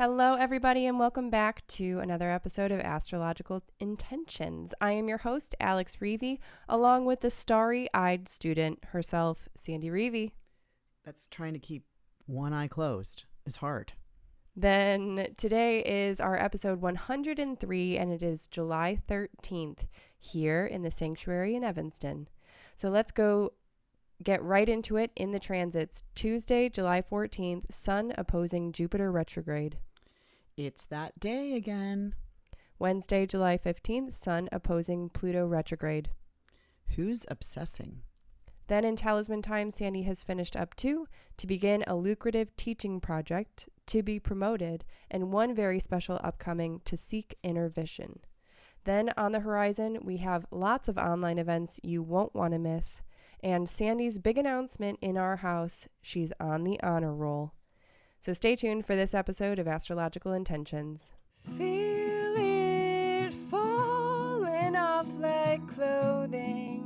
Hello, everybody, and welcome back to another episode of Astrological Intentions. I am your host, Alex Reevy, along with the starry-eyed student herself, Sandy Reevy. That's trying to keep one eye closed is hard. Then today is our episode 103, and it is July 13th here in the sanctuary in Evanston. So let's go get right into it in the transits. Tuesday, July 14th, Sun opposing Jupiter retrograde. It's that day again. Wednesday, July 15th, Sun opposing Pluto retrograde. Who's obsessing? Then in Talisman time, Sandy has finished up to begin a lucrative teaching project, to be promoted, and one very special upcoming, to seek inner vision. Then on the horizon, we have lots of online events you won't want to miss. And Sandy's big announcement in our house, she's on the honor roll. So stay tuned for this episode of Astrological Intentions. Feel it falling off like clothing.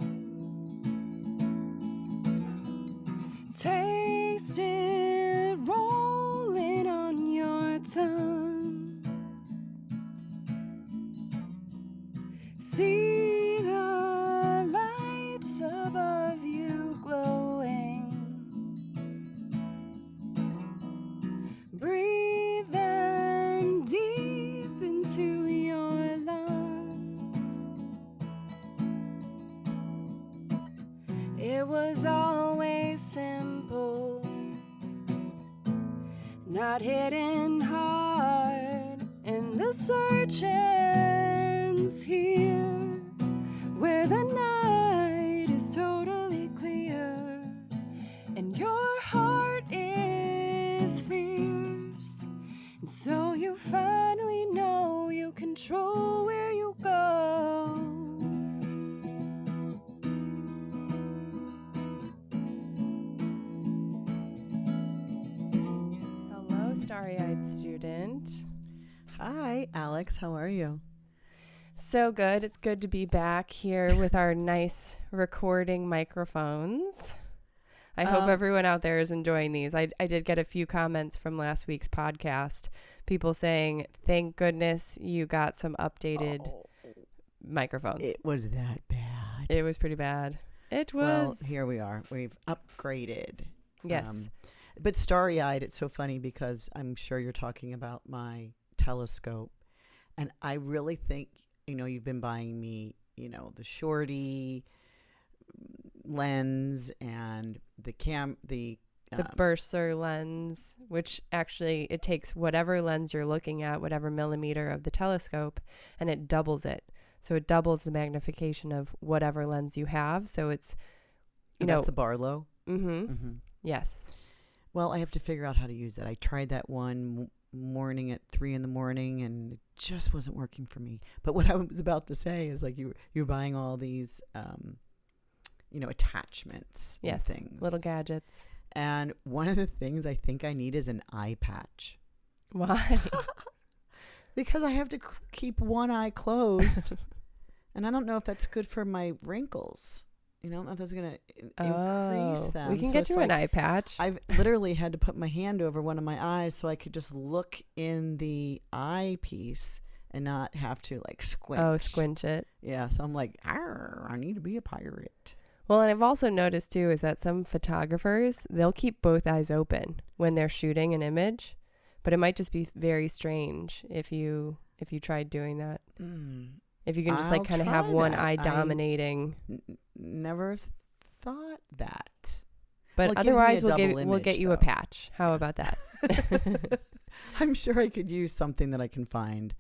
Taste it rolling on your tongue. See the lights above you glowing. Breathe them deep into your lungs. It was always simple, not hidden hard, and the search ends here, where the night is totally clear, and your heart is fierce, and so you finally know you control where you go. Hello, starry-eyed student. Hi, Alex. How are you? So good. It's good to be back here with our nice recording microphones. I hope everyone out there is enjoying these. I did get a few comments from last week's podcast. People saying, thank goodness you got some updated microphones. It was that bad. It was pretty bad. It was. Well, here we are. We've upgraded. Yes. But starry-eyed, it's so funny because I'm sure you're talking about my telescope. And I really think, you've been buying me, the shorty lens and the Bursar lens, which actually it takes whatever lens you're looking at, whatever millimeter of the telescope, and it doubles it. So it doubles the magnification of whatever lens you have. So it's, that's the Barlow. Mm-hmm. Yes. Well, I have to figure out how to use it. I tried that one morning at 3 a.m, and it just wasn't working for me. But what I was about to say is, like, you're buying all these attachments. Yes, and things, little gadgets. And one of the things I think I need is an eye patch. Why? Because I have to keep one eye closed. And I don't know if that's good for my wrinkles. I don't know if that's going to increase them. We can get you an eye patch. I've literally had to put my hand over one of my eyes so I could just look in the eyepiece and not have to, like, squinch. Oh, squinch it. Yeah, so I'm like, I need to be a pirate. Well, and I've also noticed, too, is that some photographers, they'll keep both eyes open when they're shooting an image. But it might just be very strange if you tried doing that. If you can just, like, kind of have one eye dominating. Never thought that. But otherwise, we'll get you a patch. How about that? I'm sure I could use something that I can find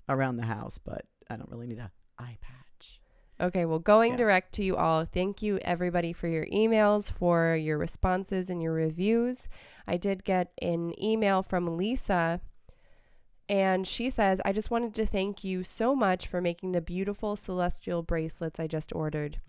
around the house, but I don't really need an eye patch. Okay, well, going direct to you all, thank you, everybody, for your emails, for your responses and your reviews. I did get an email from Lisa, and she says, I just wanted to thank you so much for making the beautiful celestial bracelets I just ordered.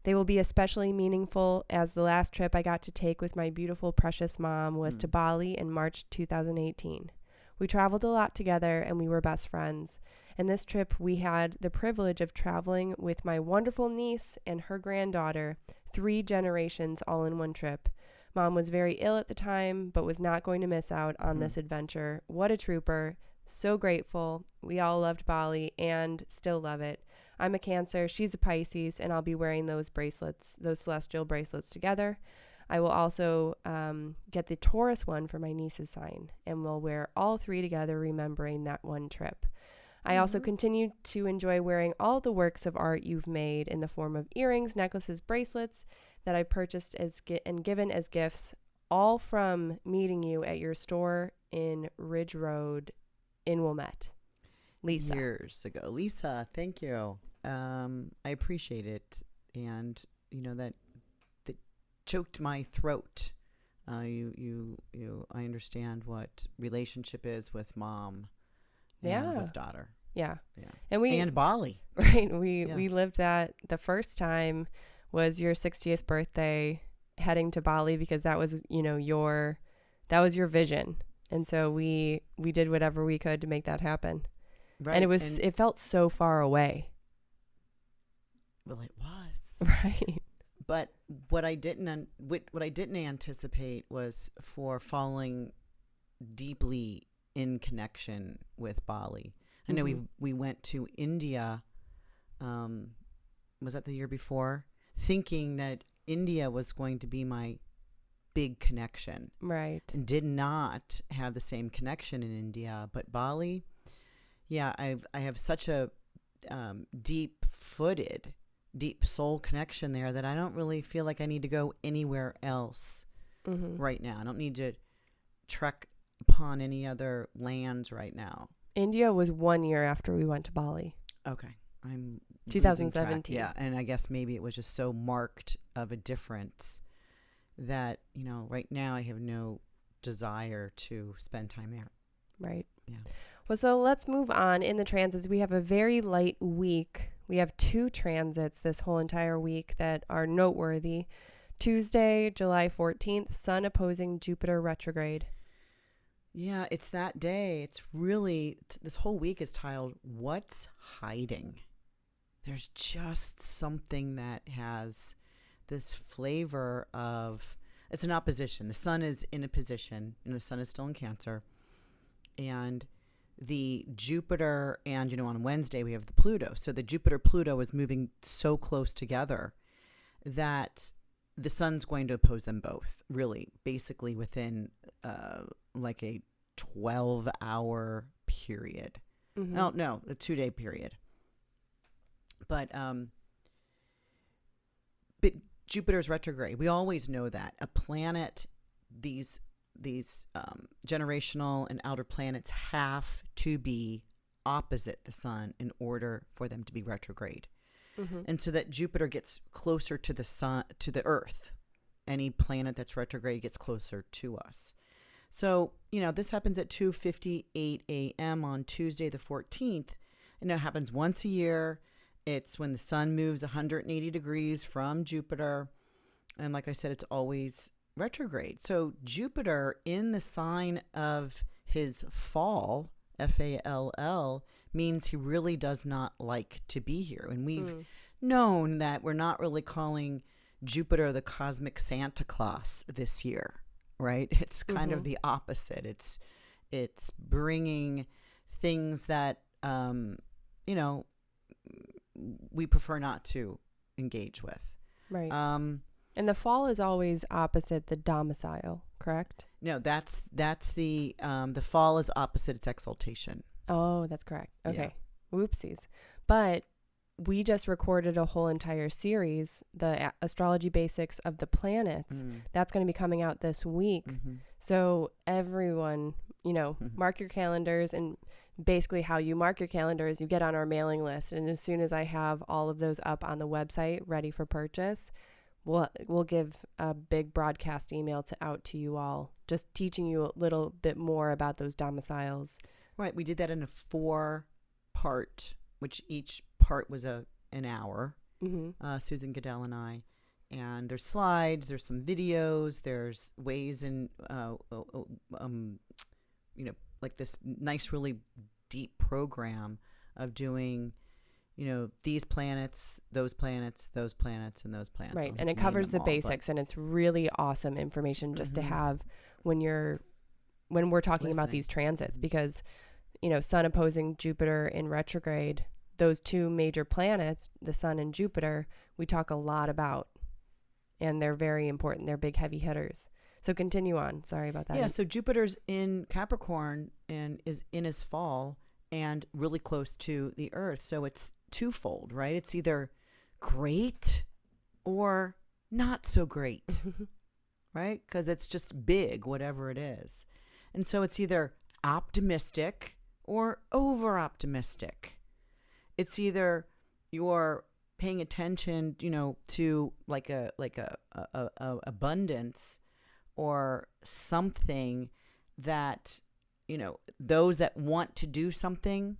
They will be especially meaningful, as the last trip I got to take with my beautiful, precious mom was to Bali in March 2018. We traveled a lot together, and we were best friends. And this trip, we had the privilege of traveling with my wonderful niece and her granddaughter, 3 generations all in one trip. Mom was very ill at the time, but was not going to miss out on this adventure. What a trooper. So grateful. We all loved Bali and still love it. I'm a Cancer, she's a Pisces, and I'll be wearing those bracelets, those celestial bracelets together. I will also get the Taurus one for my niece's sign, and we'll wear all three together, remembering that one trip. I also continue to enjoy wearing all the works of art you've made in the form of earrings, necklaces, bracelets that I purchased and given as gifts, all from meeting you at your store in Ridge Road in Wilmette. Lisa. Years ago. Lisa, thank you. I appreciate it. And, that choked my throat. I understand what relationship is with mom and with daughter. Yeah. Yeah. And Bali. Right. We lived that. The first time was your 60th birthday, heading to Bali, because that was, that was your vision. And so we did whatever we could to make that happen. Right. And it felt so far away. Well, it was. Right. But what I didn't anticipate was for falling deeply in connection with Bali. I know we went to India. Was that the year before? Thinking that India was going to be my big connection. Right. And did not have the same connection in India, but Bali, yeah, I have such a deep soul connection there that I don't really feel like I need to go anywhere else right now. I don't need to trek upon any other lands right now. India was 1 year after we went to Bali. Okay. I'm 2017. Yeah, and I guess maybe it was just so marked of a difference that, right now I have no desire to spend time there. Right. Yeah. Well, so let's move on. In the transits, we have a very light week. We have 2 transits this whole entire week that are noteworthy. Tuesday, July 14th, Sun opposing Jupiter retrograde. Yeah, it's that day. It's really, this whole week is titled, What's Hiding? There's just something that has this flavor of, it's an opposition. The Sun is in a position, and the Sun is still in Cancer. And the Jupiter, and, on Wednesday we have the Pluto. So the Jupiter-Pluto is moving so close together that the Sun's going to oppose them both, really, basically within like a 12-hour period. No, a 2-day period. But Jupiter's retrograde. We always know that a planet, these generational and outer planets have to be opposite the Sun in order for them to be retrograde. And so that Jupiter gets closer to the Sun, to the Earth. Any planet that's retrograde gets closer to us. So, this happens at 2:58 a.m. on Tuesday the 14th. And it happens once a year. It's when the Sun moves 180 degrees from Jupiter. And like I said, it's always retrograde. So Jupiter, in the sign of his fall, F-A-L-L, means he really does not like to be here. And we've known that we're not really calling Jupiter the cosmic Santa Claus this year, right? It's kind of the opposite. It's bringing things that, we prefer not to engage with. Right. And the fall is always opposite the domicile, correct? No, that's the fall is opposite its exaltation. Oh, that's correct. Okay. Yeah. Whoopsies. But we just recorded a whole entire series, the astrology basics of the planets. That's going to be coming out this week. So everyone, mark your calendars. And basically how you mark your calendars, you get on our mailing list. And as soon as I have all of those up on the website ready for purchase, we'll give a big broadcast email out to you all, just teaching you a little bit more about those domiciles. Right. We did that in a 4-part, which each part was an hour. Susan Goodell and I. And there's slides, there's some videos, there's ways in, like this nice, really deep program of doing, these planets, those planets, those planets, and those planets. Right. And it covers the basics, and it's really awesome information just to have when we're talking about these transits, because, Sun opposing Jupiter in retrograde, those two major planets, the Sun and Jupiter, we talk a lot about, and they're very important. They're big, heavy hitters. So continue on. Sorry about that. Yeah. So Jupiter's in Capricorn and is in his fall and really close to the Earth. So it's twofold, right? It's either great or not so great, right? Because it's just big, whatever it is. And so it's either optimistic or over optimistic. It's either you're paying attention, to like a abundance or something that, those that want to do something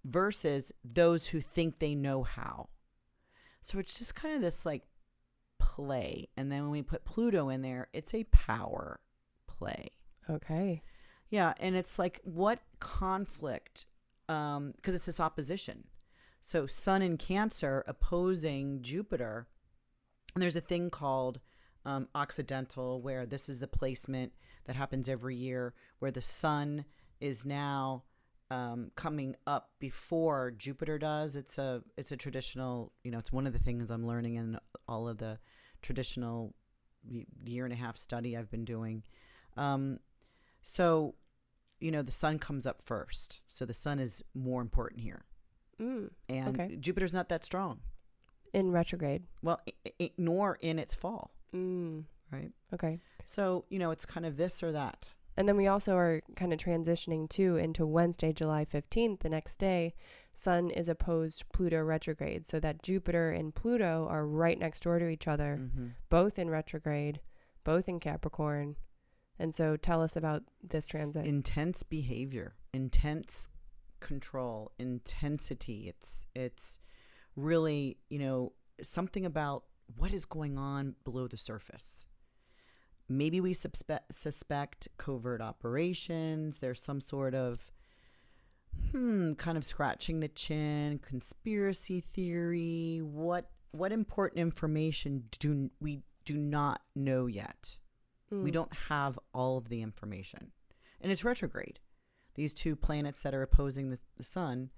versus those who think they know how. So it's just kind of this like play. And then when we put Pluto in there, it's a power play. Okay. Yeah. And it's like, what conflict? Because it's this opposition. So Sun in Cancer opposing Jupiter. And there's a thing called Occidental, where this is the placement that happens every year, where the Sun is now coming up before Jupiter does. It's a traditional, it's one of the things I'm learning in all of the traditional year and a half study I've been doing. So, the Sun comes up first. So the Sun is more important here. And Jupiter's not that strong. In retrograde. Well, nor in its fall. Right? Okay. So, it's kind of this or that. And then we also are kind of transitioning too into Wednesday, July 15th, the next day, Sun is opposed Pluto retrograde. So that Jupiter and Pluto are right next door to each other, both in retrograde, both in Capricorn. And so tell us about this transit. Intense behavior, intense control, intensity. It's really, something about what is going on below the surface. Maybe we suspect covert operations. There's some sort of kind of scratching the chin, conspiracy theory. What important information do we not know yet? We don't have all of the information. And it's retrograde. These two planets that are opposing the Sun,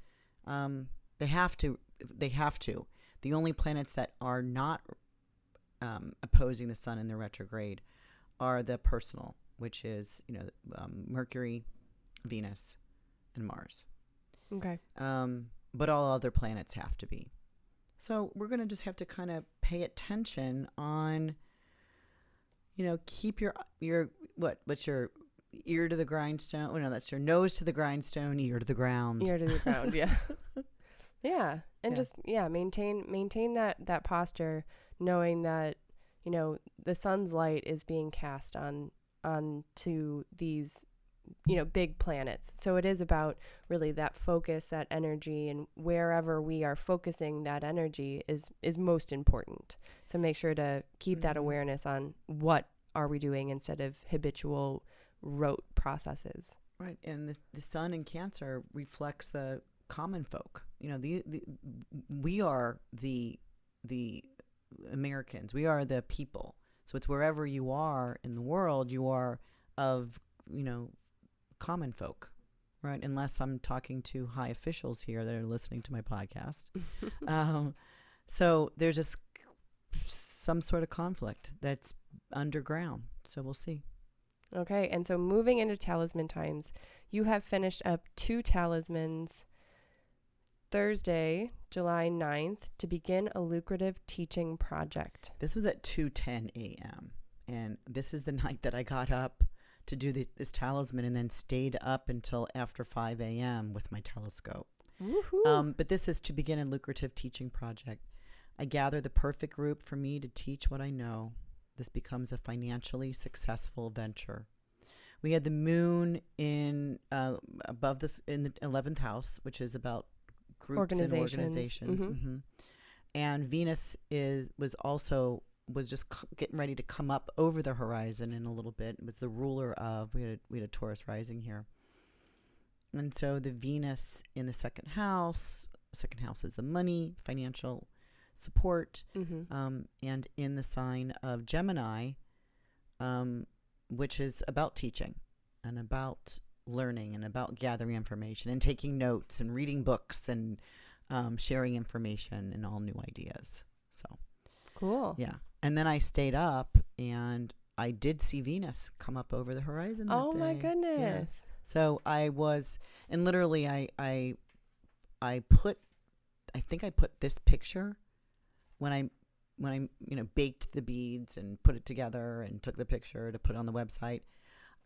they have to. The only planets that are not opposing the Sun in the retrograde are the personal, which is, Mercury, Venus, and Mars. Okay. But all other planets have to be. So we're going to just have to kind of pay attention on, keep your what's your ear to the grindstone? Oh, no, that's your nose to the grindstone, ear to the ground. Ear to the ground, yeah. Yeah. And just maintain that posture, knowing that, the Sun's light is being cast on to these, big planets. So it is about really that focus, that energy, and wherever we are focusing that energy is most important. So make sure to keep that awareness on what are we doing instead of habitual rote processes. Right. And the Sun in Cancer reflects the common folk. We are the Americans. We are the people. So it's wherever you are in the world, you are of, common folk, right? Unless I'm talking to high officials here that are listening to my podcast. So there's just some sort of conflict that's underground. So we'll see. Okay. And so moving into talisman times, you have finished up 2 talismans Thursday, July 9th, to begin a lucrative teaching project. This was at 2:10 a.m. And this is the night that I got up to do this talisman and then stayed up until after 5 a.m. with my telescope. But this is to begin a lucrative teaching project. I gather the perfect group for me to teach what I know. This becomes a financially successful venture. We had the moon in above this in the 11th house, which is about groups and organizations. And Venus was just getting ready to come up over the horizon in a little bit. It was the ruler of, we had a Taurus rising here. And so the Venus in the second house, second house is the money, financial support, Mm-hmm. and in the sign of Gemini, which is about teaching and about learning and about gathering information and taking notes and reading books and sharing information and all new ideas. So Cool. yeah. And then I stayed up and I did see Venus come up over the horizon that Oh day. my goodness. Yeah. So I was, and literally I put, I think I put this picture when I baked the beads and put it together and took the picture to put on the website.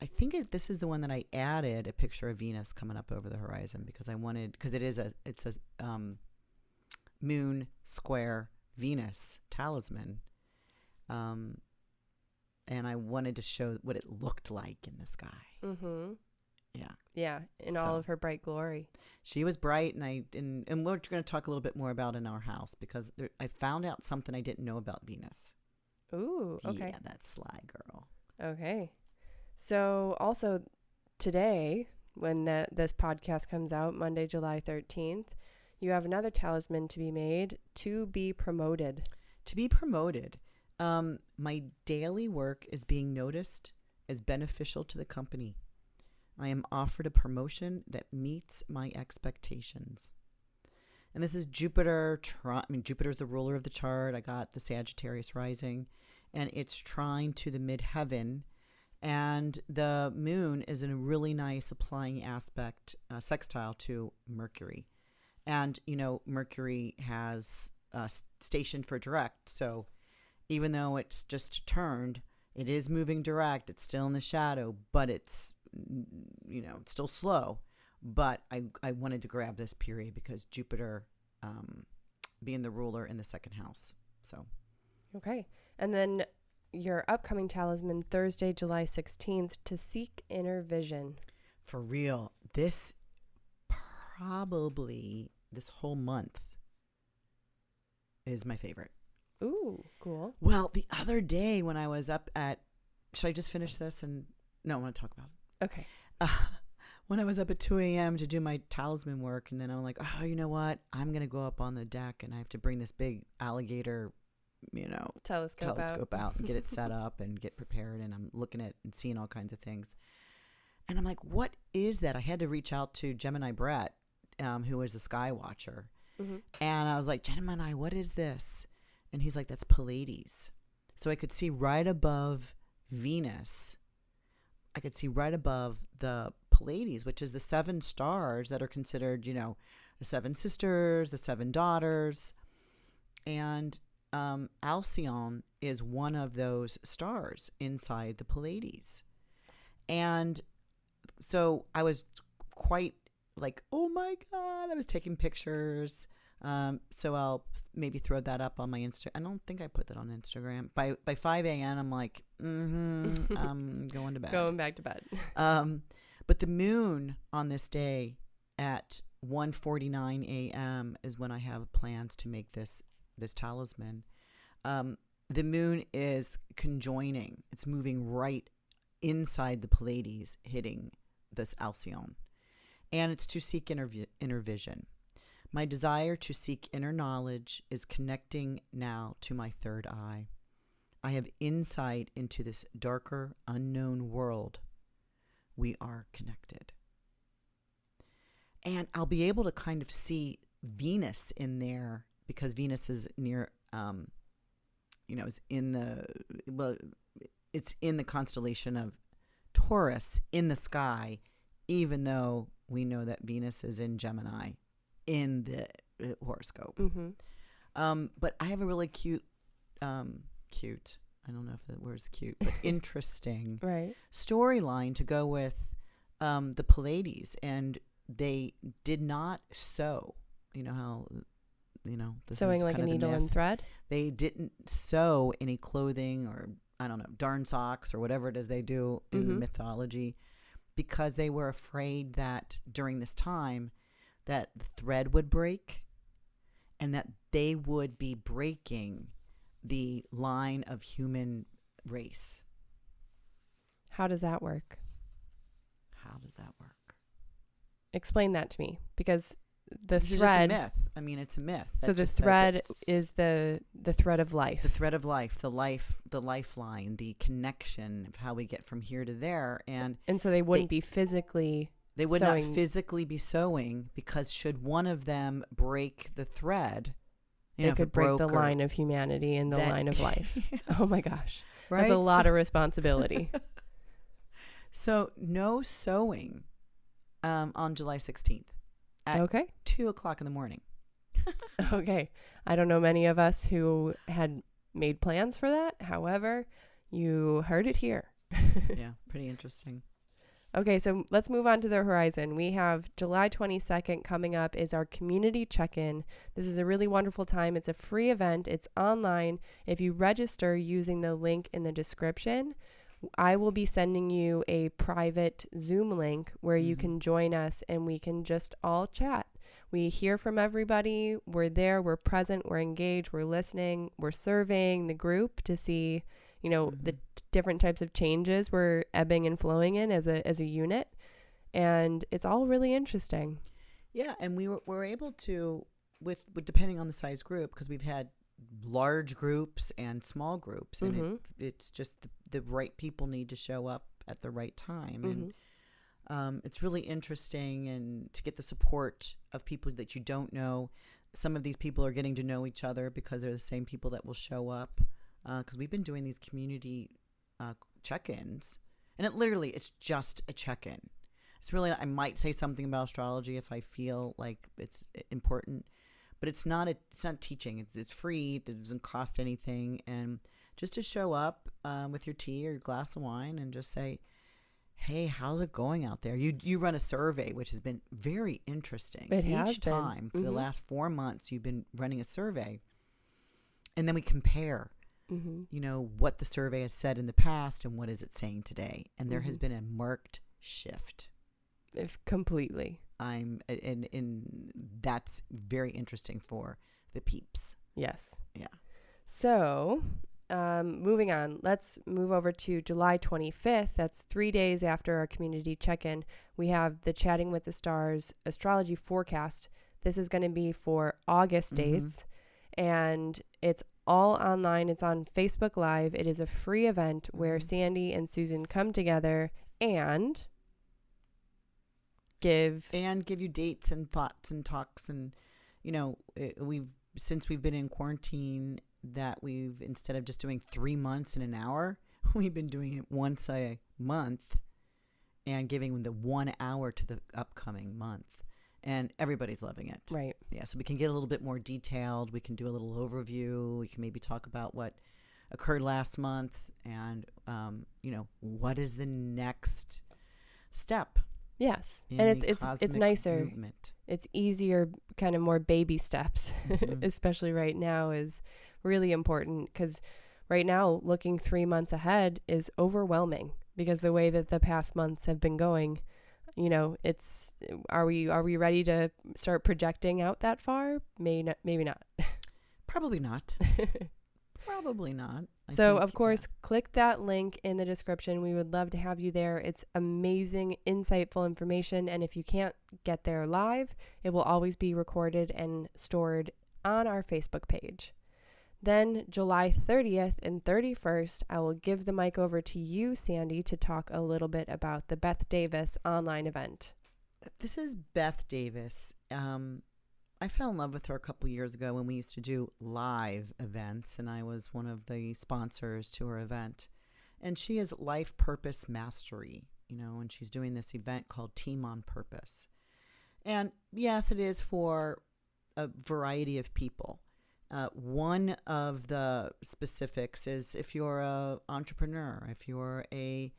I think this is the one that I added a picture of Venus coming up over the horizon because I wanted, because it's a moon square Venus talisman. And I wanted to show what it looked like in the sky. Mm-hmm. Yeah. Yeah, in all of her bright glory. She was bright, and we're going to talk a little bit more about in our house because I found out something I didn't know about Venus. Ooh, okay. Yeah, that sly girl. Okay. So also today, when this podcast comes out, Monday, July 13th, you have another talisman to be made, to be promoted. To be promoted. My daily work is being noticed as beneficial to the company. I am offered a promotion that meets my expectations. And this is Jupiter. Jupiter's the ruler of the chart. I got the Sagittarius rising, and it's trine to the midheaven. And the moon is in a really nice applying aspect, sextile to Mercury. And, Mercury has stationed for direct. So even though it's just turned, it is moving direct. It's still in the shadow, but it's, it's still slow. But I wanted to grab this period because Jupiter being the ruler in the second house. So. Okay. And then your upcoming talisman, Thursday, July 16th, to seek inner vision. For real. This probably, this whole month is my favorite. Ooh, cool. Well, the other day when I was up at, should I just finish this? No, I want to talk about it. Okay. When I was up at 2 a.m. to do my talisman work, and then I'm like, oh, you know what? I'm going to go up on the deck and I have to bring this big alligator, telescope out and get it set up and get prepared. And I'm looking at and seeing all kinds of things. And I'm like, what is that? I had to reach out to Gemini Brett, who is the sky watcher. Mm-hmm. And I was like, Gemini, what is this? And he's like, that's Pleiades. So I could see right above Venus. I could see right above the Pleiades, which is the 7 stars that are considered, the 7 sisters, the 7 daughters. And Alcyone is one of those stars inside the Pleiades. And so I was quite like, oh my God, I was taking pictures. So I'll maybe throw that up on my Insta. I don't think I put that on Instagram. By 5 a.m. I'm like, I'm going to bed. Going back to bed. But the moon on this day at 1:49 a.m. is when I have plans to make this talisman. The moon is conjoining. It's moving right inside the Pleiades, hitting this Alcyone. And it's to seek inner vision. My desire to seek inner knowledge is connecting now to my third eye. I have insight into this darker, unknown world. We are connected. And I'll be able to kind of see Venus in there because Venus is near, is it's in the constellation of Taurus in the sky, even though we know that Venus is in Gemini in the horoscope. Mm-hmm. But I have a really cute, I don't know if the word's cute, but interesting right. storyline to go with the Pleiades. And they did not sew. You know how, this sewing is like a kind of the needle myth. and thread? They didn't sew any clothing or, darn socks or whatever it is they do in the mythology because they were afraid that during this time that the thread would break and that they would be breaking the line of human race. How does that work? How does that work? Explain that to me, because the This thread. is just a myth. I mean, it's a myth. So the thread is the thread of life. The thread of life, the lifeline, the connection of how we get from here to there. And so they wouldn't be physically They would sewing. not physically be sewing, because should one of them break the thread, it could break the line of humanity and the line of life. Yes. Oh my gosh. Right? That's a lot of responsibility. So no sewing on July 16th at 2 o'clock in the morning. Okay. I don't know many of us who had made plans for that. However, you heard it here. Yeah, pretty interesting. Okay, so let's move on to the horizon. We have July 22nd coming up is our community check-in. This is a really wonderful time. It's a free event. It's online. If you register using the link in the description, I will be sending you a private Zoom link where you can join us and we can just all chat. We hear from everybody. We're there. We're present. We're engaged. We're listening. We're surveying the group to see, you know, the different types of changes we're ebbing and flowing in as a unit. And it's all really interesting. Yeah. And we were able to, with depending on the size group, because we've had large groups and small groups, and it's just the right people need to show up at the right time. And it's really interesting, and to get the support of people that you don't know. Some of these people are getting to know each other because they're the same people that will show up. Because we've been doing these community check-ins, and it's just a check-in. It's really, I might say something about astrology if I feel like it's important, but it's not teaching. It's free. It doesn't cost anything, and just to show up with your tea or your glass of wine and just say, hey, how's it going out there? You run a survey, which has been very interesting. Each time for the last 4 months, you've been running a survey, and then we compare. You know, what the survey has said in the past and what is it saying today. And there has been a marked shift. Completely. And that's very interesting for the peeps. Yes. Yeah. So, moving on, let's move over to July 25th. That's 3 days after our community check-in. We have the Chatting with the Stars astrology forecast. This is going to be for August dates, and it's all online. It's on Facebook Live. It is a free event where Sandy and Susan come together and give you dates and thoughts and talks. And, you know, since we've been in quarantine, that we've, instead of just doing 3 months in an hour, we've been doing it once a month and giving the 1 hour to the upcoming month. And everybody's loving it. Right. Yeah. So we can get a little bit more detailed. We can do a little overview. We can maybe talk about what occurred last month and, you know, what is the next step. Yes. And it's nicer. Movement. It's easier, kind of more baby steps, especially right now, is really important, because right now looking 3 months ahead is overwhelming because the way that the past months have been going. You know, are we ready to start projecting out that far? Maybe not. Probably not. Probably not. So, of course, click that link in the description. We would love to have you there. It's amazing, insightful information. And if you can't get there live, it will always be recorded and stored on our Facebook page. Then July 30th and 31st, I will give the mic over to you, Sandy, to talk a little bit about the Beth Davis online event. This is Beth Davis. I fell in love with her a couple years ago when we used to do live events, and I was one of the sponsors to her event. And she is Life Purpose Mastery, you know, and she's doing this event called Team on Purpose. And yes, it is for a variety of people. One of the specifics is if you're an entrepreneur, if you're a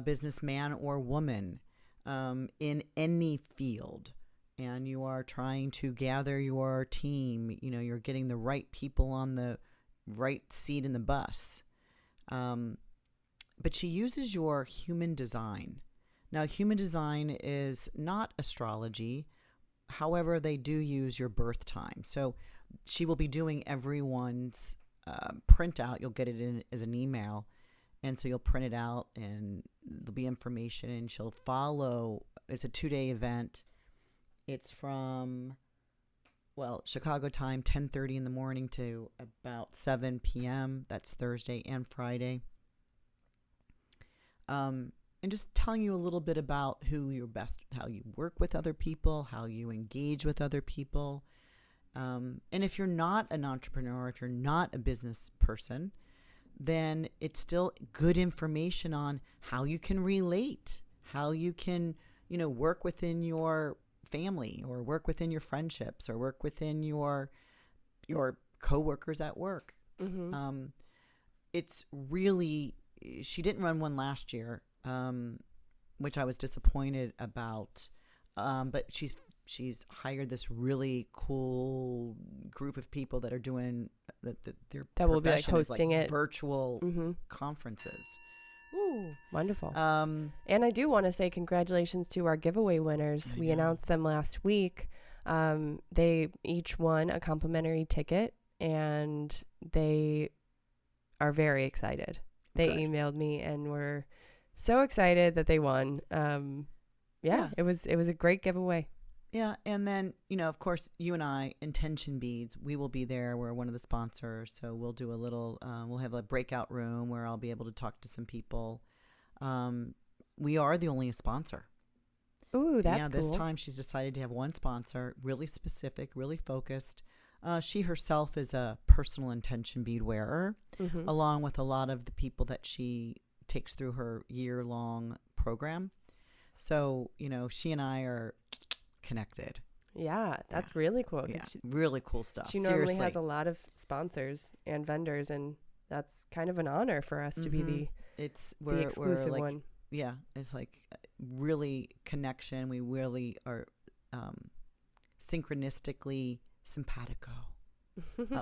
businessman or woman in any field, and you are trying to gather your team, you know, you're getting the right people on the right seat in the bus. But she uses your human design. Now, human design is not astrology. However, they do use your birth time. So she will be doing everyone's printout. You'll get it in as an email. And so you'll print it out and there'll be information, and she'll follow. It's a 2-day event. It's from Chicago time, 10:30 in the morning to about 7 p.m. That's Thursday and Friday. And just telling you a little bit about how you work with other people, how you engage with other people. And if you're not an entrepreneur, if you're not a business person, then it's still good information on how you can relate, how you can, work within your family or work within your friendships or work within your coworkers at work. Mm-hmm. It's really, she didn't run one last year, which I was disappointed about. But she's hired this really cool group of people that are doing that will be like hosting it virtual conferences. Ooh, wonderful. And I do want to say congratulations to our giveaway winners. We announced them last week. They each won a complimentary ticket, and they are very excited. They emailed me and were so excited that they won. It was a great giveaway. Yeah, and then, of course, you and I, Intention Beads, we will be there. We're one of the sponsors, so we'll do a little, we'll have a breakout room where I'll be able to talk to some people. We are the only sponsor. Ooh, that's cool. This time she's decided to have one sponsor, really specific, really focused. She herself is a personal intention bead wearer, along with a lot of the people that she takes through her year-long program. So, she and I are connected. Yeah, that's really cool. Yeah, really cool stuff. She normally has a lot of sponsors and vendors, and that's kind of an honor for us to be the exclusive one. Yeah, it's like really connection. We really are synchronistically simpatico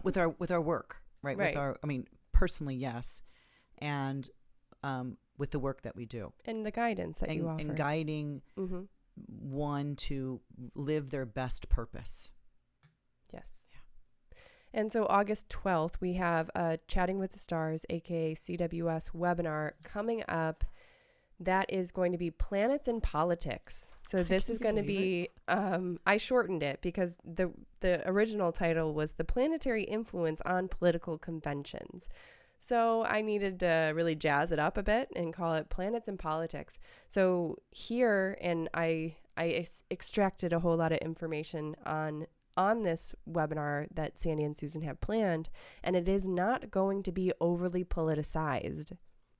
with our work, right? With our, personally, yes, and with the work that we do and the guidance that you offer, and guiding one to live their best purpose. Yes. Yeah. And so August 12th, we have a Chatting with the Stars, aka CWS webinar coming up. That is going to be planets in politics. So this is going to be, I shortened it because the original title was The Planetary Influence on Political Conventions. So I needed to really jazz it up a bit and call it Planets in Politics. So here, and I extracted a whole lot of information on this webinar that Sandy and Susan have planned, and it is not going to be overly politicized.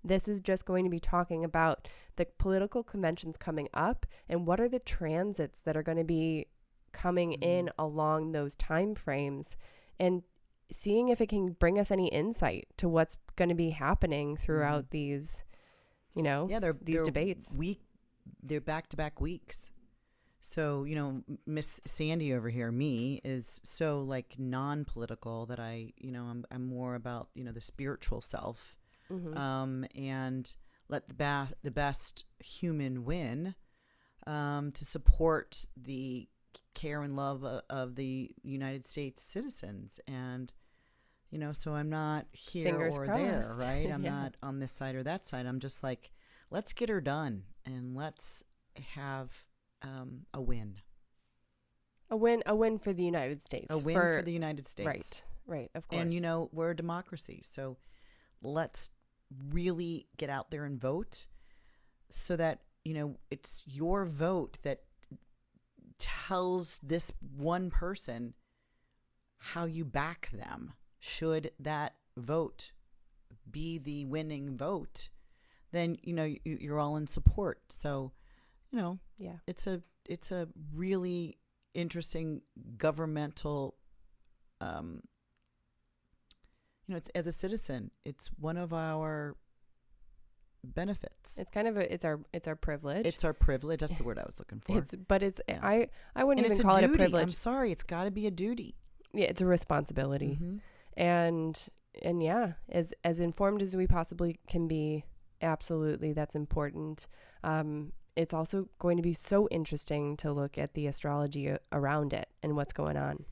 This is just going to be talking about the political conventions coming up and what are the transits that are going to be coming in along those time frames, and seeing if it can bring us any insight to what's going to be happening throughout these, these debates. They're back-to-back weeks. So, Miss Sandy over here, me, is so like non-political that I'm more about, the spiritual self, and let the best human win, to support the care and love of the United States citizens. And so I'm not here Fingers or crossed. There, right? I'm not on this side or that side. I'm just like, let's get her done and let's have a win. A win for the United States. A win for the United States. Right, of course. And we're a democracy, so let's really get out there and vote so that it's your vote that tells this one person how you back them. Should that vote be the winning vote, then you're all in support. So it's a really interesting governmental it's, as a citizen, it's one of our benefits. It's kind of it's our privilege. It's our privilege. That's the word I was looking for. I wouldn't even call it a privilege. I'm sorry, it's got to be a duty. Yeah, it's a responsibility. And yeah, as informed as we possibly can be, absolutely, that's important. It's also going to be so interesting to look at the astrology around it and what's going on.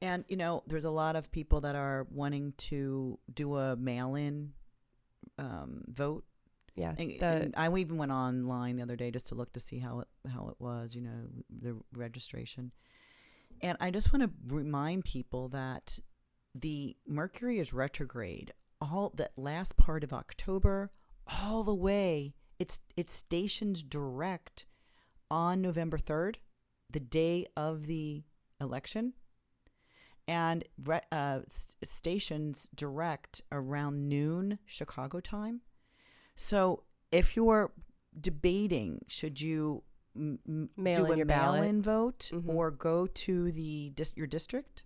And, there's a lot of people that are wanting to do a mail-in vote. Yeah. And I even went online the other day just to look to see how it was, the registration. And I just want to remind people that the Mercury is retrograde all that last part of October, all the way. It's stationed direct on November 3rd, the day of the election, and stations direct around noon Chicago time. So if you're debating, should you do a mail-in vote or go to your district?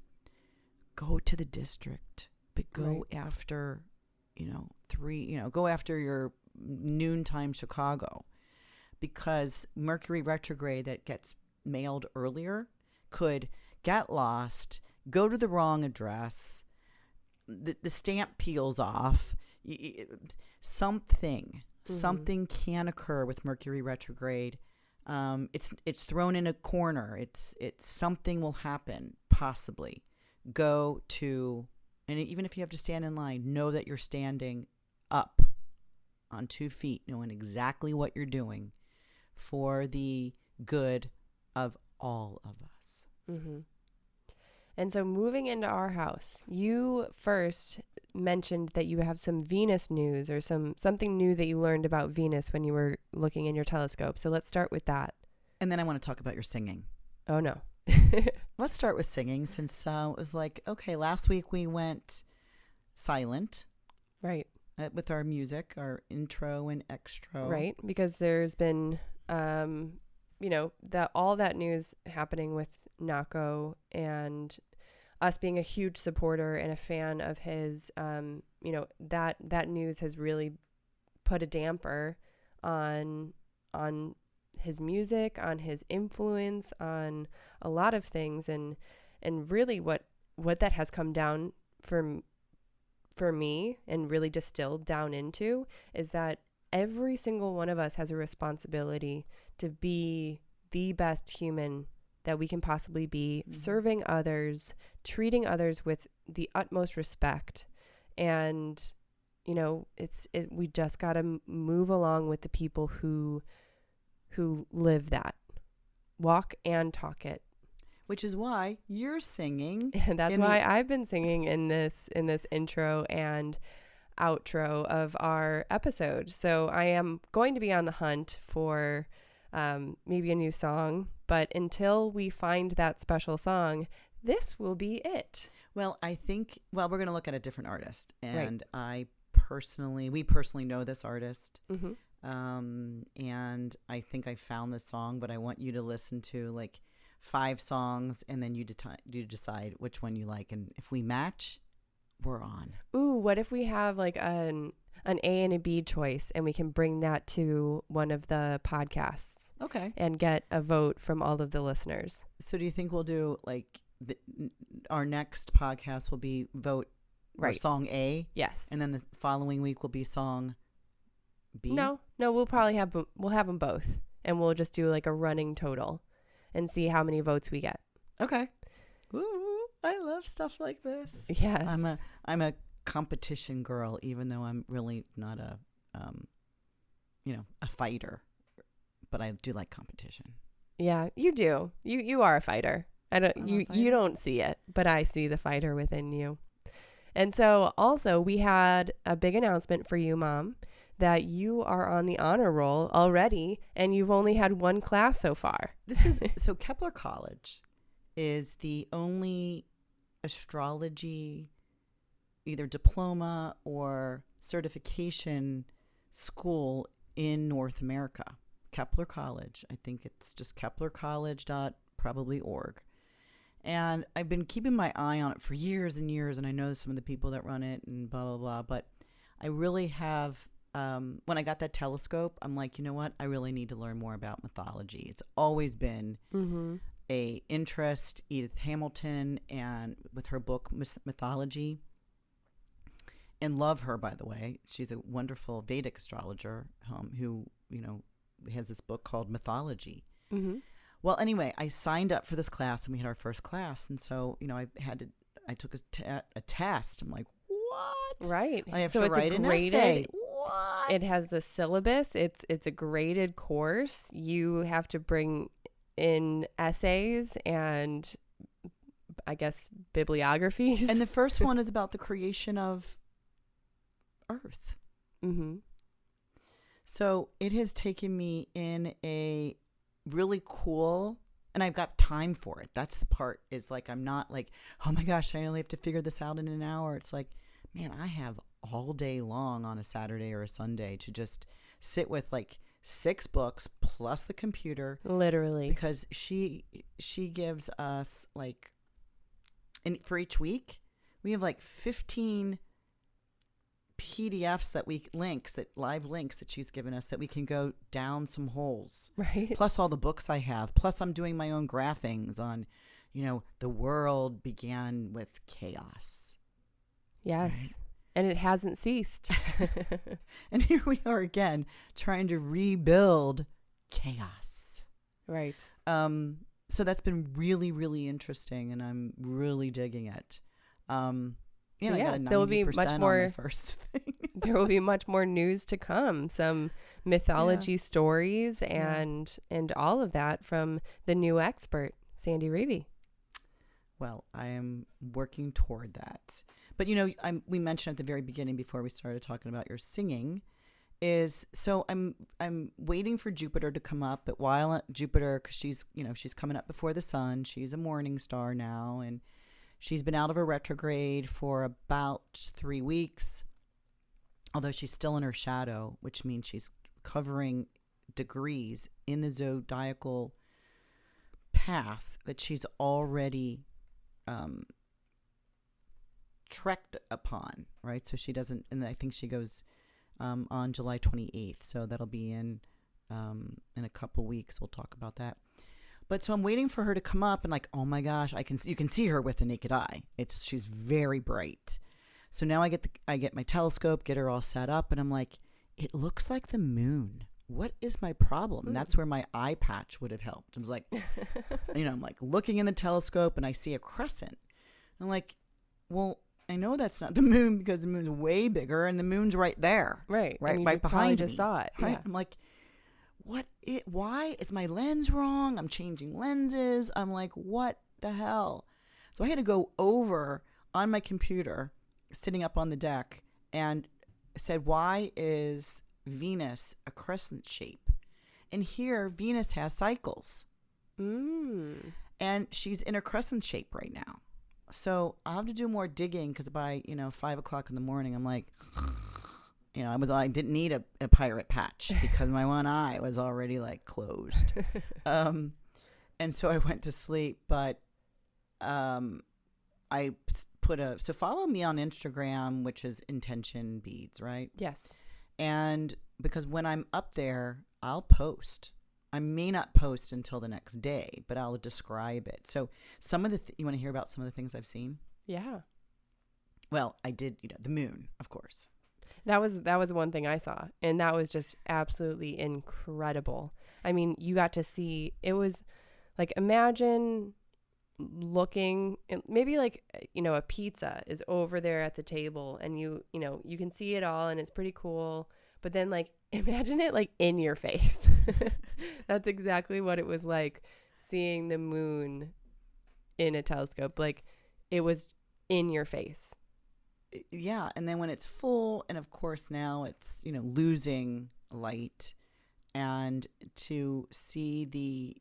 Go to the district, but go after, go after your noontime Chicago, because Mercury retrograde that gets mailed earlier could get lost, go to the wrong address, the stamp peels off, something can occur with Mercury retrograde. It's thrown in a corner. It's something will happen, possibly. Go to, and even if you have to stand in line, know that you're standing up on 2 feet, knowing exactly what you're doing for the good of all of us. Mm-hmm. And so moving into our house, you first mentioned that you have some Venus news or something new that you learned about Venus when you were looking in your telescope. So let's start with that. And then I want to talk about your singing. Oh, no. Let's start with singing, since it was like, okay, last week we went silent. Right. With our music, our intro and extra. Right. Because there's been, all that news happening with Nako, and us being a huge supporter and a fan of his, that news has really put a damper on his music, on his influence, on a lot of things, and really what that has come down for me and really distilled down into is that every single one of us has a responsibility to be the best human that we can possibly be, serving others, treating others with the utmost respect. And, we just got to move along with the people who live that, walk and talk it. Which is why you're singing. And that's why I've been singing in this intro and outro of our episode. So I am going to be on the hunt for maybe a new song, but until we find that special song, this will be it. Well, I think, we're going to look at a different artist, and right. we personally know this artist. Mm-hmm. And I think I found the song, but I want you to listen to like 5 songs, and then you decide which one you like, and if we match, we're on. Ooh, what if we have like an A and a B choice, and we can bring that to one of the podcasts? Okay. And get a vote from all of the listeners. So do you think we'll do like our next podcast will be vote for song A? Yes. And then the following week will be song B? No, we'll probably have them both, and we'll just do like a running total and see how many votes we get. Okay. Ooh, I love stuff like this. Yes. I'm a competition girl, even though I'm really not a fighter, but I do like competition. Yeah, you do. You are a fighter. You don't see it, but I see the fighter within you. And so also we had a big announcement for you, Mom, that you are on the honor roll already, and you've only had 1 class so far. So Kepler College is the only astrology either diploma or certification school in North America. Kepler College. I think it's just keplercollege.probably.org. And I've been keeping my eye on it for years and years, and I know some of the people that run it and blah, blah, blah. But I really have, when I got that telescope, I'm like, you know what? I really need to learn more about mythology. It's always been a interest. Edith Hamilton, and with her book, Mythology. And love her, by the way. She's a wonderful Vedic astrologer who, has this book called Mythology. Mm-hmm. Well, anyway, I signed up for this class, and we had our first class. And so, I took a test. I'm like, what? Right. I have to write an essay. What? It has a syllabus. It's a graded course. You have to bring in essays and I guess, bibliographies. And the first one is about the creation of Earth. Mm-hmm. So it has taken me in a really cool, and I've got time for it. That's the part, is like, I'm not like, oh my gosh, I only have to figure this out in an hour. It's like, man, I have all day long on a Saturday or a Sunday to just sit with like 6 books plus the computer. Literally. Because she gives us like, and for each week, we have like 15 PDFs live links that she's given us, that we can go down some holes. Right. Plus all the books I have. Plus I'm doing my own graphings on, the world began with chaos. Yes. Right? And it hasn't ceased. And here we are again, trying to rebuild chaos. Right. So that's been really, really interesting, and I'm really digging it. I got a 90% there will be much more, on the first thing. There will be much more news to come. Some mythology stories and all of that from the new expert, Sandy Reevy. Well, I am working toward that. But, we mentioned at the very beginning, before we started talking about your singing, so I'm waiting for Jupiter to come up. But while Jupiter, because she's coming up before the sun, she's a morning star now, and she's been out of her retrograde for about 3 weeks, although she's still in her shadow, which means she's covering degrees in the zodiacal path that she's already trekked upon, right? So she doesn't, and I think she goes on July 28th, so that'll be in a couple weeks. We'll talk about that. But so I'm waiting for her to come up, and like, oh my gosh, you can see her with the naked eye. She's very bright. So now I get my telescope, get her all set up, and I'm like, it looks like the moon. What is my problem? And that's where my eye patch would have helped. I was like, I'm like looking in the telescope, and I see a crescent. I'm like, well, I know that's not the moon, because the moon's way bigger, and the moon's right there. Right. Right, and right behind me. Just saw it. Right. Yeah. I'm like, why is my lens wrong? I'm changing lenses. I'm like, what the hell? So I had to go over on my computer, sitting up on the deck, and said, why is Venus a crescent shape? And here, Venus has cycles. And she's in a crescent shape right now. So I'll have to do more digging, because by, 5 o'clock in the morning, I'm like, I didn't need a pirate patch, because my one eye was already like closed. And so I went to sleep, but I so follow me on Instagram, which is Intention Beads, right? Yes. And because when I'm up there, I'll post. I may not post until the next day, but I'll describe it. So some of the you want to hear about some of the things I've seen? Yeah. Well, I did, the moon, of course. That was one thing I saw, and that was just absolutely incredible. I mean, you got to see, it was like, imagine looking, maybe like, a pizza is over there at the table, and you can see it all, and it's pretty cool. But then, like, imagine it like in your face. That's exactly what it was like, seeing the moon in a telescope. Like, it was in your face. Yeah, and then when it's full, and of course now it's, losing light, and to see the,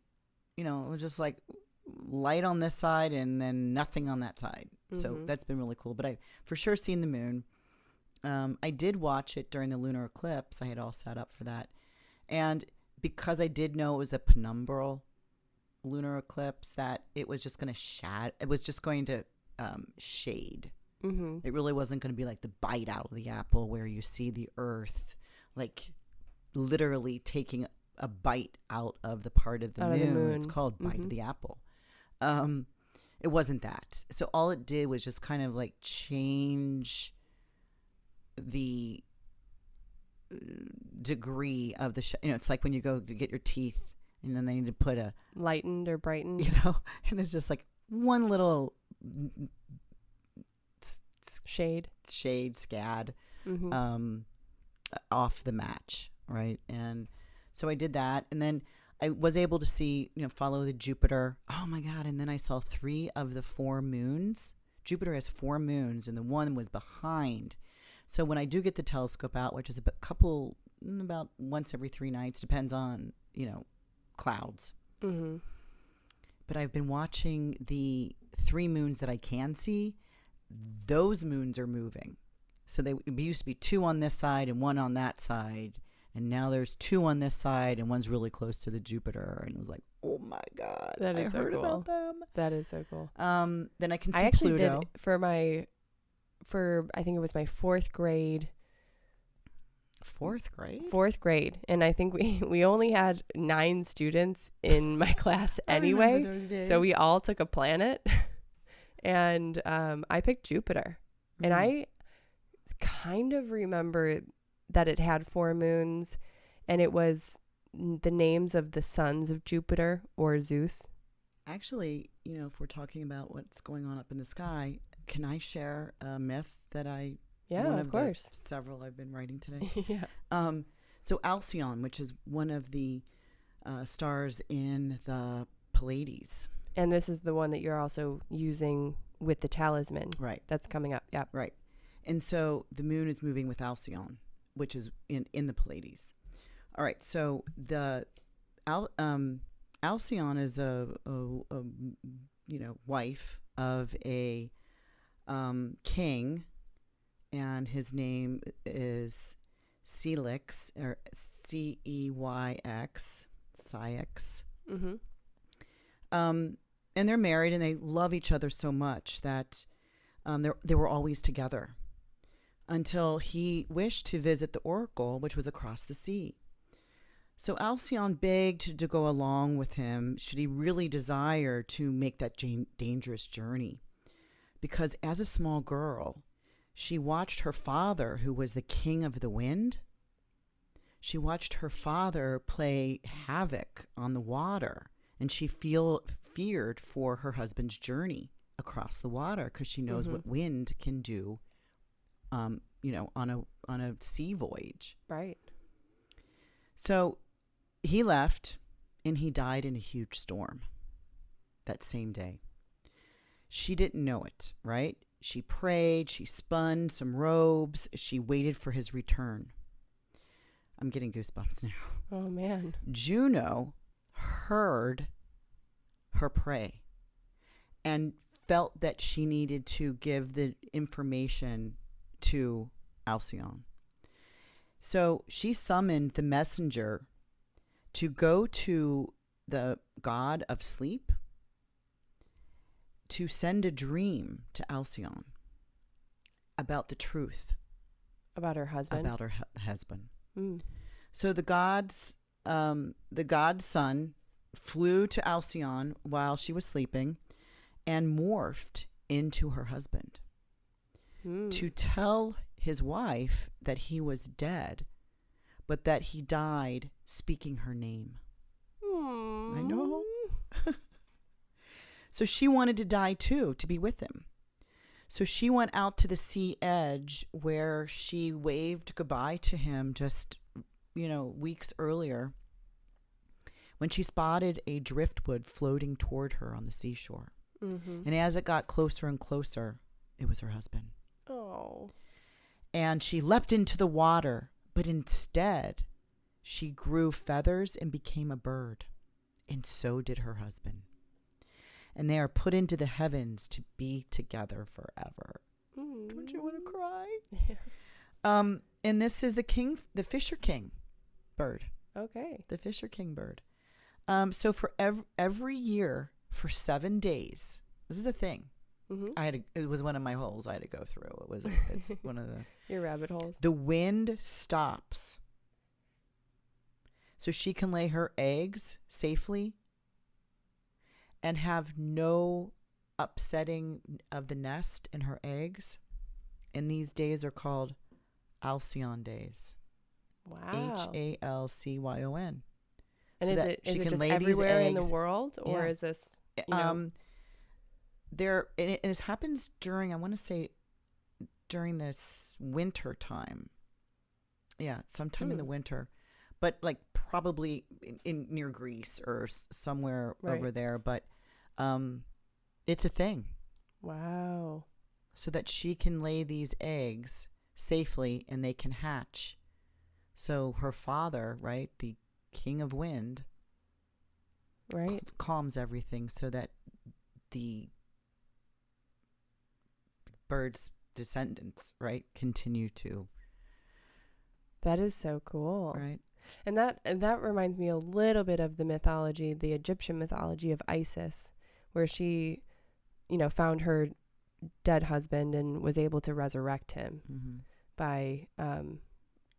just like light on this side and then nothing on that side. Mm-hmm. So that's been really cool. But I for sure seen the moon. I did watch it during the lunar eclipse. I had all set up for that. And because I did know it was a penumbral lunar eclipse, that it was just going to it was just going to shade. Mm-hmm. It really wasn't going to be like the bite out of the apple, where you see the earth like literally taking a bite out of the part of the moon. It's called bite of the apple. It wasn't that. So all it did was just kind of like change the degree of the it's like when you go to get your teeth, and then they need to put a lightened or brightened, and it's just like one little shade scad off the match, right? And so I did that, and then I was able to see, follow the Jupiter. Oh my God. And then I saw 3 of the 4 moons. Jupiter has 4 moons, and the one was behind. So when I do get the telescope out, which is about once every 3 nights, depends on, clouds. Mm-hmm. But I've been watching the 3 moons that I can see. Those moons are moving. So they used to be 2 on this side and 1 on that side. And now there's 2 on this side and one's really close to the Jupiter. And it was like, oh my God, that is I so heard cool. about them. That is so cool. Then I can see I actually Pluto. did for I think it was my 4th grade. 4th grade? 4th grade. And I think we only had 9 students in my class anyway. I remember those days. So we all took a planet. And I picked Jupiter. Mm. And I kind of remember that it had 4 moons, and it was the names of the sons of Jupiter or Zeus. Actually, if we're talking about what's going on up in the sky, can I share a myth that Yeah, of course. Several I've been writing today. Yeah. So Alcyone, which is one of the stars in the Pleiades. And this is the one that you're also using with the Talisman. Right. That's coming up. Yeah. Right. And so the moon is moving with Alcyone, which is in the Pleiades. All right. So the Alcyone is a wife of a king, and his name is Celix, or Ceyx, Ceyx. Mm-hmm. And they're married, and they love each other so much that they were always together until he wished to visit the oracle, which was across the sea. So Alcyone begged to go along with him should he really desire to make that dangerous journey. Because as a small girl, she watched her father, who was the king of the wind, she watched her father play havoc on the water, and she feared for her husband's journey across the water because she knows what wind can do, on a sea voyage. Right. So he left, and he died in a huge storm that same day. She didn't know it, right? She prayed, she spun some robes, she waited for his return. I'm getting goosebumps now. Oh, man. Juno heard her pray and felt that she needed to give the information to Alcyone. So she summoned the messenger to go to the god of sleep to send a dream to Alcyone about the truth. About her husband? About her husband. Mm. So the god's son flew to Alcyone while she was sleeping and morphed into her husband to tell his wife that he was dead, but that he died speaking her name. I know. So she wanted to die too, to be with him. So she went out to the sea edge where she waved goodbye to him just, weeks earlier, when she spotted a driftwood floating toward her on the seashore. Mm-hmm. And as it got closer and closer, it was her husband. Oh. And she leapt into the water, but instead she grew feathers and became a bird. And so did her husband. And they are put into the heavens to be together forever. Don't you want to cry? Yeah. And this is the Fisher King bird. Okay. The Fisher King bird. So for every year for 7 days, this is a thing. Mm-hmm. It was one of my holes I had to go through. It's one of your rabbit holes. The wind stops, so she can lay her eggs safely and have no upsetting of the nest and her eggs. And these days are called Alcyone days. Wow. Halcyon. And is it just everywhere in the world, or is this? It happens during, I want to say, during this winter time. Yeah, sometime in the winter. but like probably in near Greece or somewhere over there. But it's a thing. Wow. So that she can lay these eggs safely and they can hatch. So her father, right, the king of wind, calms everything so that the bird's descendants, right, continue to. That is so cool. Right. And that reminds me a little bit of the mythology, the Egyptian mythology of Isis, where she, found her dead husband and was able to resurrect him by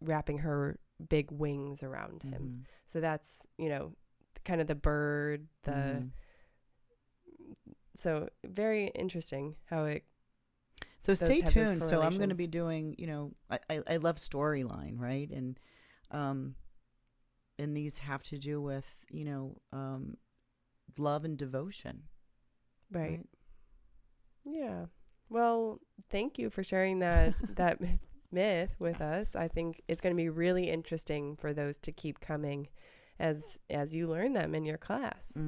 wrapping her big wings around him. So that's, kind of the bird, so very interesting how it. So stay tuned. So I'm going to be doing, I love storyline, right? And these have to do with, love and devotion. Right. Yeah. Well, thank you for sharing that myth with us. I think it's going to be really interesting for those to keep coming as you learn them in your class.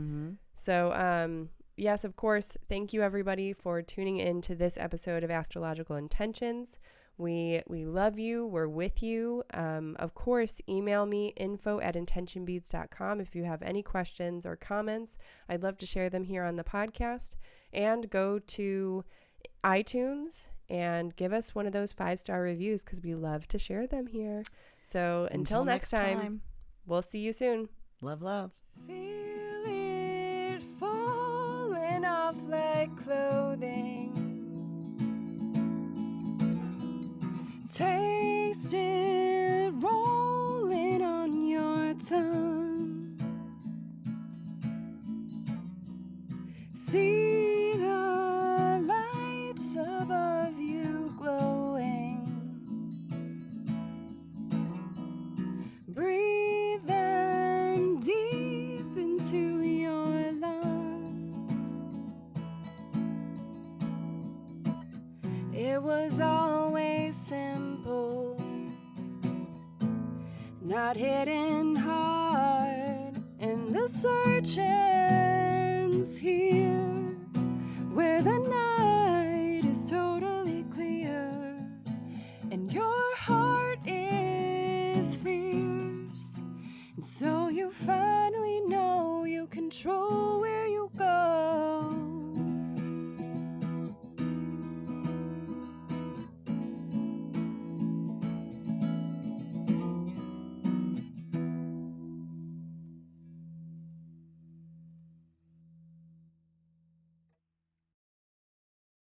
So, yes, of course, thank you everybody for tuning in to this episode of Astrological Intentions. We love you. We're with you. Of course, email me info@intentionbeads.com if you have any questions or comments. I'd love to share them here on the podcast. And go to iTunes and give us one of those 5-star reviews because we love to share them here. So until next time, we'll see you soon. Love, love. Feel it falling off like clothing. Taste it rolling on your tongue. See the lights above you glowing. Breathe them deep into your lungs. It was always simple, not hidden hard, and the search ends here, where the night is totally clear, and your heart is free.